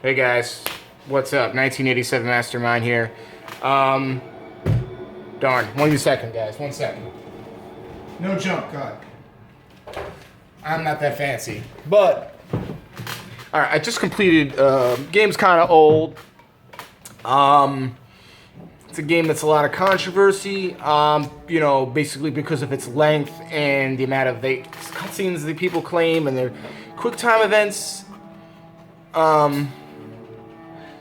Hey guys, what's up? 1987 Mastermind here. Darn, 1 second, guys. 1 second. No jump cut. I'm not that fancy, but all right. I just completed. Game's kind of old. It's a game that's a lot of controversy. Basically because of its length and the amount of cutscenes that people claim and their quick time events.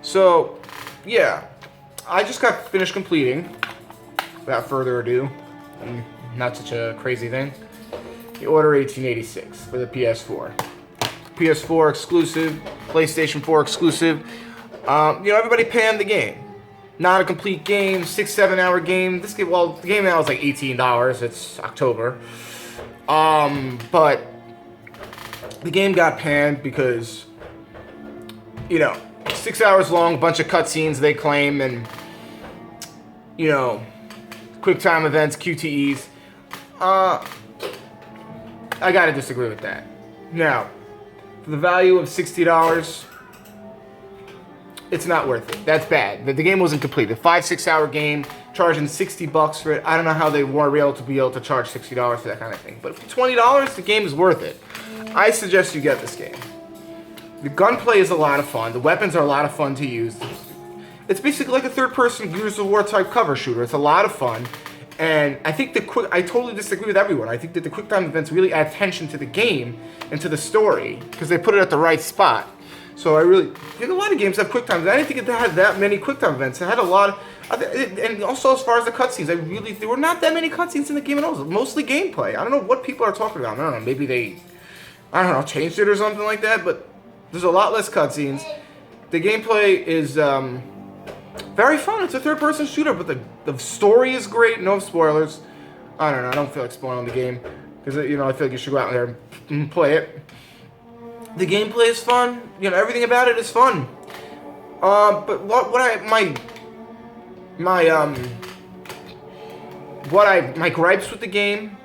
So, yeah, I just got finished completing, without further ado, and not such a crazy thing, The Order 1886 for the PS4. PS4 exclusive, PlayStation 4 exclusive. Everybody panned the game. Not a complete game, 6-7 hour game. The game now is like $18. It's October. But the game got panned because, 6 hours long, a bunch of cutscenes they claim, and quick time events, QTEs. I gotta disagree with that. Now, for the value of $60, it's not worth it. That's bad. The game wasn't complete. A 5-6 hour game, charging $60 for it. I don't know how they were able to charge $60 for that kind of thing. But for $20, the game is worth it. I suggest you get this game. The gunplay is a lot of fun. The weapons are a lot of fun to use. It's basically like a third-person Gears of War type cover shooter. It's a lot of fun. And I think I totally disagree with everyone. I think that the quick time events really add tension to the game and to the story because they put it at the right spot. So I think a lot of games have quick times. I didn't think it had that many quick time events. It had a lot of, and also as far as the cutscenes, there were not that many cutscenes in the game at all. It was mostly gameplay. I don't know what people are talking about. I don't know. Maybe they, changed it or something like that. But there's a lot less cutscenes. The gameplay is very fun. It's a third-person shooter, but the story is great. No spoilers. I don't know. I don't feel like spoiling the game because I feel like you should go out there and play it. The gameplay is fun. Everything about it is fun. But my gripes with the game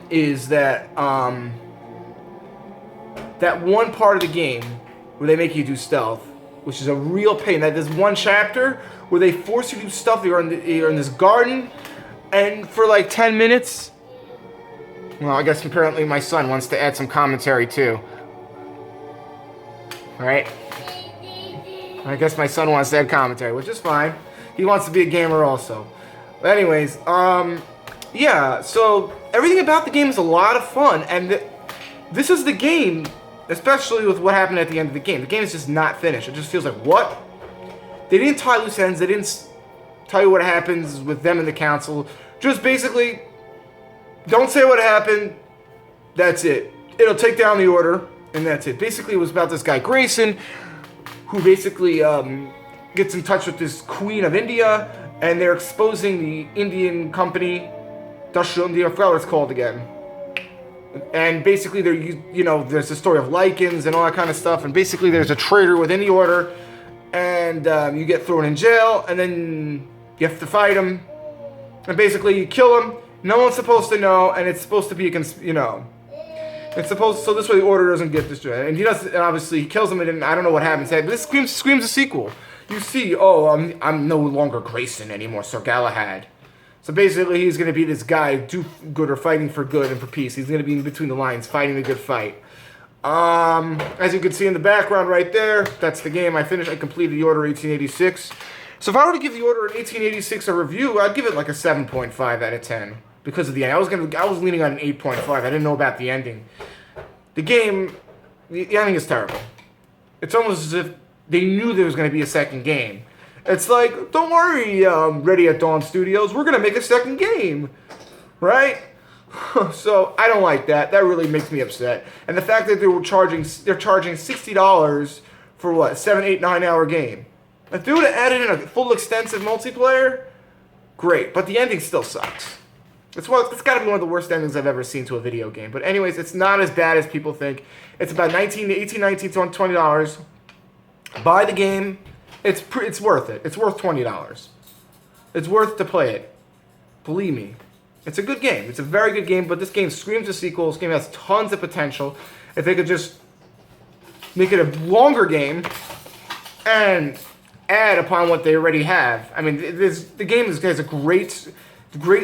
is that that one part of the game where they make you do stealth, which is a real pain. There's one chapter where they force you to do stuff. You're in this garden, and for like 10 minutes. Well, I guess apparently my son wants to add some commentary too. Right? I guess my son wants to add commentary, which is fine. He wants to be a gamer also. But anyways, yeah, so everything about the game is a lot of fun, and this is the game, especially with what happened at the end of the game. The game is just not finished. It just feels like, what? They didn't tie loose ends. They didn't tell you what happens with them in the council. Just basically, don't say what happened. That's it. It'll take down the order. And that's it. Basically, it was about this guy, Grayson, who basically gets in touch with this queen of India, and they're exposing the Indian company, Industrial India, I forgot what it's called again. And basically, there's the story of lichens and all that kind of stuff, and basically there's a traitor within the order, and you get thrown in jail, and then you have to fight him, and basically you kill him. No one's supposed to know, and it's supposed to be It's supposed so this way the order doesn't get destroyed, and he does. And obviously he kills him, and I don't know what happens. But this screams a sequel. You see, I'm no longer Grayson anymore, Sir Galahad. So basically, he's gonna be this guy, do good or fighting for good and for peace. He's gonna be in between the lines, fighting the good fight. As you can see in the background right there, that's the game. I completed The Order 1886. So if I were to give The Order 1886 a review, I'd give it like a 7.5 out of 10. Because of the end. I was leaning on an 8.5. I didn't know about the ending. The game, the ending is terrible. It's almost as if they knew there was going to be a second game. It's like, don't worry, Ready at Dawn Studios, we're going to make a second game. Right? So, I don't like that. That really makes me upset. And the fact that they're charging $60 for what, 7, 8, 9 hour game. If they would have added in a full extensive multiplayer, great. But the ending still sucks. It's got to be one of the worst endings I've ever seen to a video game. But anyways, it's not as bad as people think. It's about $18, $19, $20. Buy the game. It's worth it. It's worth $20. It's worth to play it. Believe me. It's a good game. It's a very good game, but this game screams a sequel. This game has tons of potential. If they could just make it a longer game, and add upon what they already have. I mean, the game has a great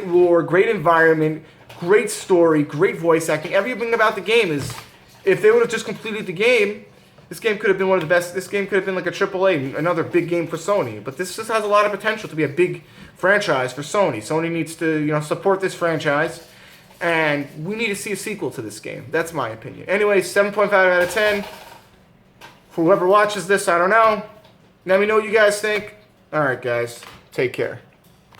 lore, great environment, great story, great voice acting. Everything about the game is, if they would have just completed the game, this game could have been one of the best. This game could have been like a AAA, another big game for Sony. But this just has a lot of potential to be a big franchise for Sony. Sony needs to, support this franchise, and we need to see a sequel to this game. That's my opinion. Anyway, 7.5 out of 10. For whoever watches this, I don't know. Let me know what you guys think. All right, guys. Take care.